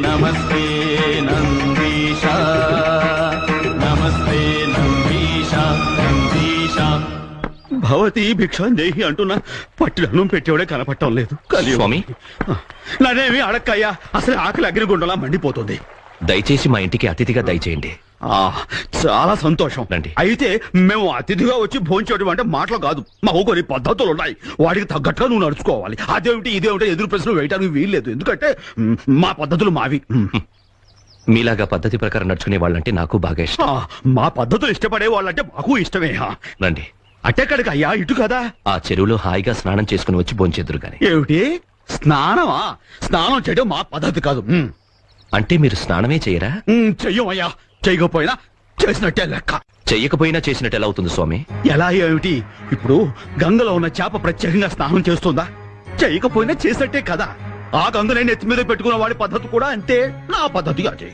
నమస్తే నందీశ నమస్తే నందీశ నందీశ. భవతి భిక్షాం దేహి అంటున్నా పట్టిన అన్నం పెట్టేవాడే కనపడటం లేదు. స్వామి నన్నేమి అడక్కయ్యా, అసలు ఆకలి అగ్నిగుండలా మండిపోతుంది. దయచేసి మా ఇంటికి అతిథిగా దయచేయండి. చాలా సంతోషం. రండి. అయితే మేము అతిథిగా వచ్చి భోంచేయడం అంటే మాటలు కాదు, మాకు కొన్ని పద్ధతులు ఉన్నాయి. వాటికి తగ్గట్టుగా నువ్వు నడుచుకోవాలి. అదేమిటి ఇదేమిటి ఎదురు ప్రశ్నలు వేయడానికి వీల్లేదు, ఎందుకంటే మా పద్ధతులు మావి. మీలాగా పద్ధతి ప్రకారం నడుచుకునే వాళ్ళంటే నాకు బాగా ఇష్టం. మా పద్ధతులు ఇష్టపడే వాళ్ళంటే మాకు ఇష్టమే. రండి. అట్టెక్కడికి అయ్యా, ఇటు కదా. ఆ చెరువులో హాయిగా స్నానం చేసుకుని వచ్చి భోంచేద్దురు గాని. ఏమిటి స్నానమా? స్నానం చేయడం మా పద్ధతి కాదు. అంటే మీరు స్నానమే చేయరా? చెయ్యమయ్యా, చెయ్యకపోయినా చేసినట్టే లెక్క. చెయ్యకపోయినా చేసినట్టు ఎలా అవుతుంది స్వామి? ఎలా ఏమిటి? ఇప్పుడు గంగలో ఉన్న చేప ప్రత్యేకంగా స్నానం చేస్తుందా? చెయ్యకపోయినా చేసినట్టే కదా. ఆ గంగనే నెత్తి మీద పెట్టుకున్న వాడి పద్ధతి కూడా అంతే. నా పద్ధతి అదే.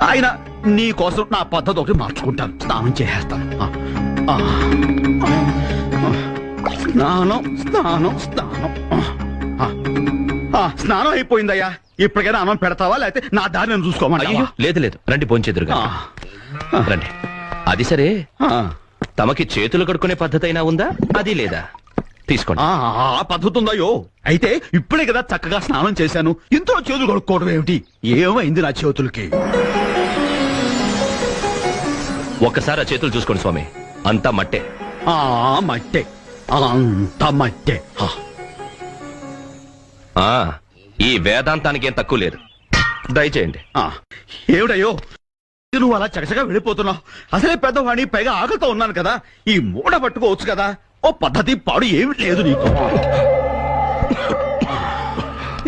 ఆయన నీ కోసం నా పద్ధతి ఒకటి మార్చుకుంటాను, స్నానం చేసేస్తాను. స్నానం స్నానం స్నానం. స్నానం అయిపోయిందయ్యా. ఇప్పటికైనా అన్నం పెడతావా, లేకపోతే నా దారి నేను చూసుకోమంటావా? లేదు లేదు, రండి భోంచేద్దురు గాని. రండి. అది సరే, తమకి చేతులు కడుక్కునే పద్ధతి అయినా ఉందా? అది లేదా? తీసుకోండి. ఆ పద్ధతి ఉందయ్యో. అయితే ఇప్పుడే కదా చక్కగా స్నానం చేశాను, ఇంట్లో చేతులు కడుక్కోవడం ఏమిటి? ఏమైంది నా చేతులకి? ఒక్కసారి ఆ చేతులు చూసుకోండి స్వామి, అంతా మట్టే. మట్టే, అంత మట్టే. ఈ వేదాంతానికి ఏం తక్కువ లేదు, దయచేయండి. ఏమిటయ్యో నువ్వు అలా చకచగా వెళ్ళిపోతున్నావు? అసలే పెద్దవాణి, పైగా ఆకలితో ఉన్నాను కదా. ఈ మూడ పట్టుకోవచ్చు కదా. ఓ పద్ధతి పాడు ఏమి లేదు నీకు.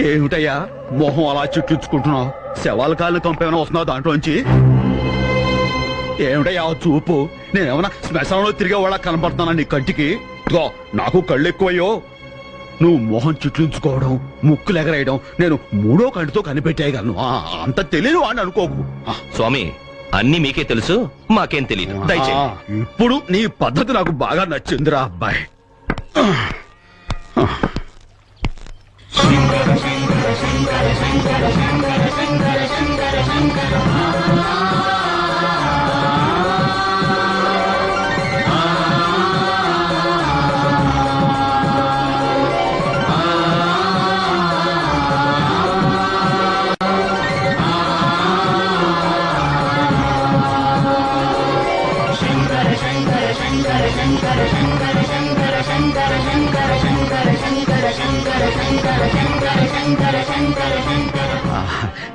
ఏమిటయ్యా మొహం అలా చుట్టించుకుంటున్నావు? శవాల కాళ్ళని కంపేమైనా వస్తున్నావు దాంట్లోంచి? ఏమిటయ్యా చూపు? నేనేమన్నా శ్మశానంలో తిరిగే వాళ్ళ కనపడుతున్నా నీ కంటికి? నాకు కళ్ళు ఎక్కువయ్యో. నువ్వు మొహం చుట్లించుకోవడం, ముక్కులు ఎగరేయడం నేను మూడో కంటితో కనిపెట్టేయగలను. అంత తెలియదు అని అనుకోకు. స్వామి, అన్ని మీకే తెలుసు, మాకేం తెలియదు, దయచేయండి. ఇప్పుడు నీ పద్ధతి నాకు బాగా నచ్చిందిరా అబ్బాయి.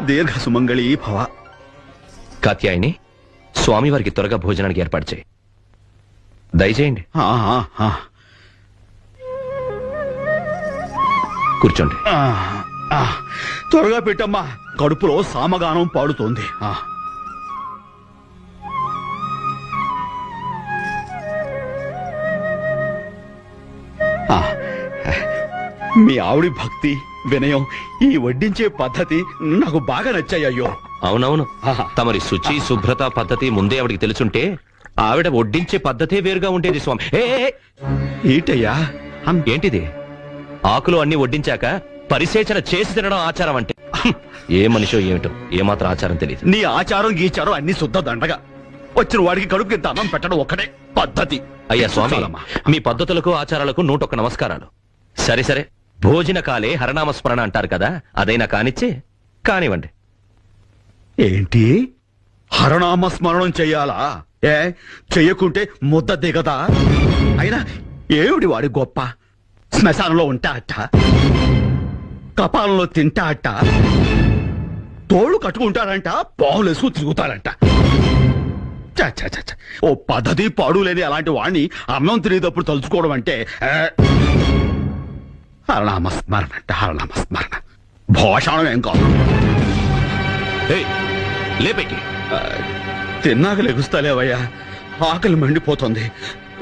దీర్ఘ సుమంగళి భవ. కాత్యాయని, స్వామివారికి త్వరగా భోజనానికి ఏర్పాటు చేయి, దయచేయండి. కూర్చోండి. త్వరగా పెట్టమ్మా, కడుపులో సామగానం పాడుతోంది. మీ ఆవిడి భక్తి, వినయం, ఈ వడ్డించే పద్ధతి నాకు బాగా నచ్చాయ్యో. అవునవును, తమరి శుచి శుభ్రత పద్ధతి ముందే ఆవిడికి తెలుసుంటే ఆవిడ వడ్డించే పద్ధతే వేరుగా ఉండేది స్వామి. ఏంటయ్యా ఏంటిది? ఆకులు అన్ని వడ్డించాక పరిసేచన చేసి తినడం ఆచారం అంటే? ఏ మనిషో ఏమిటో, ఏమాత్రం ఆచారం తెలియదు. నీ ఆచారం గీచారం అన్ని శుద్ధ దండగా. వచ్చిన వాడికి కడుపుకి ఇంత అన్నం పెట్టడం ఒక్కటే పద్ధతి. అయ్యా స్వామి, మీ పద్ధతులకు ఆచారాలకు 101 నమస్కారాలు. సరే సరే, భోజన కాలే హరనామస్మరణ అంటారు కదా, అదైనా కానివ్వండి. ఏంటి హరనామస్మరణం చెయ్యాలా? చెయ్యకుంటే ముద్ద దిగదా? అయినా ఏమిటి వాడి గొప్ప? శ్మశానంలో ఉంటా అట్ట, కపాలంలో తింటా అట్ట, తోళ్ళు కట్టుకుంటారంట, పావులేసుకు తిరుగుతారంట. ఓ పద్ధతి పాడు లేని అలాంటి వాణ్ణి అన్నం తినేటప్పుడు తలుచుకోవడం అంటే హరనామస్మరణ అంట. హరనామస్మరణ భోషణం ఏం కాదు. లేపేకి తిన్నాక లెగుస్తాలేవయ్యా, ఆకలి మండిపోతుంది.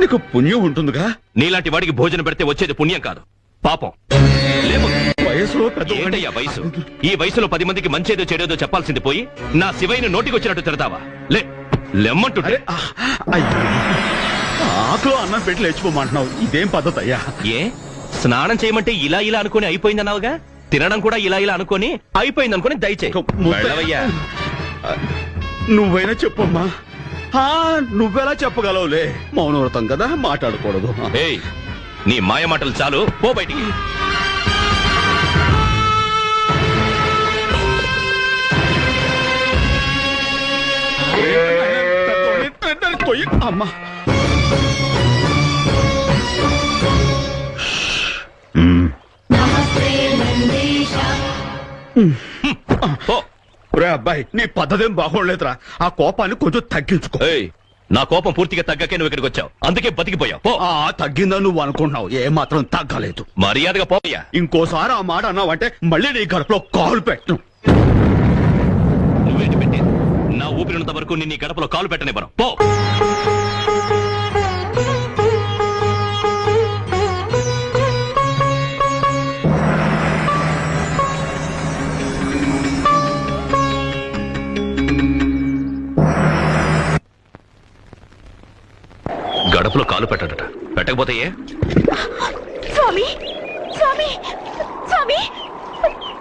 నీకు పుణ్యం ఉంటుందిగా. నీలాంటి వాడికి భోజనం పెడితే వచ్చేది పుణ్యం కాదు, పాపం. వయసులో ఏంటయ్యా వయసు? ఈ వయసులో 10 మందికి మంచేదో చెడేదో చెప్పాల్సింది పోయి నా శివయ్యను నోటికి వచ్చినట్టు తిడతావా? లెమ్మంటుంటే ఆకులో అన్నం పెట్టి లేచిపోమంటున్నావు, ఇదేం పద్ధతి అయ్యా? ఏ స్నానం చేయమంటే ఇలా అనుకుని అయిపోయిందన్నావుగా, తినడం కూడా ఇలా ఇలా అనుకొని అయిపోయింది అనుకొని దయచేయి వెళ్ళవయ్యా. నువ్వైనా చెప్పమ్మా. నువ్వెలా చెప్పగలవులే, మౌనవ్రతం కదా, మాట్లాడకూడదు. ఏయ్, నీ మాయ మాటలు చాలు, పో బయటికి. అమ్మా పో. రే అబ్బాయి, నీ పద్ధతేం బాగోలేదురా. ఆ కోపాన్ని కొంచెం తగ్గించుకో. ఏయ్, నా కోపం పూర్తిగా తగ్గకే నువ్వు ఇక్కడికి వచ్చావు, అందుకే బతికిపోయావు. పో. తగ్గిందని నువ్వు అనుకుంటున్నావు, ఏ మాత్రం తగ్గలేదు. మర్యాదగా పోయా. ఇంకోసారి ఆ మాట అన్నావంటే మళ్ళీ నీ గడపలో కాలు పెట్టు. నువ్వేంటి పెట్టి నా ఊపిరినంత వరకు నిన్ను ఈ గడపలో కాలు పెట్టనివ్వను. పో. గడపలో కాలు పెట్టడట, పెట్టకపోతే ఏ? స్వామి స్వామి స్వామి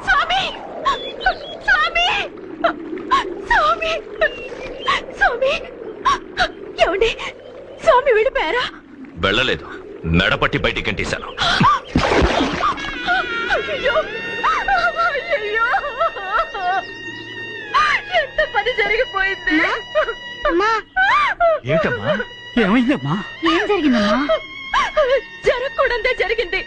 స్వామి స్వామి స్వామి స్వామి ఏమండి, స్వామి వెళ్ళిపోయారా? వెళ్ళలేదు, మెడపట్టి బయటికి గంటేశాను. అయ్యో అయ్యో, ఎంత పని జరిగిపోయింది. ఏమిటమ్మా, ఏమైందమ్మా? ఏం జరిగిందమ్మా? జరగకూడదే జరిగింది.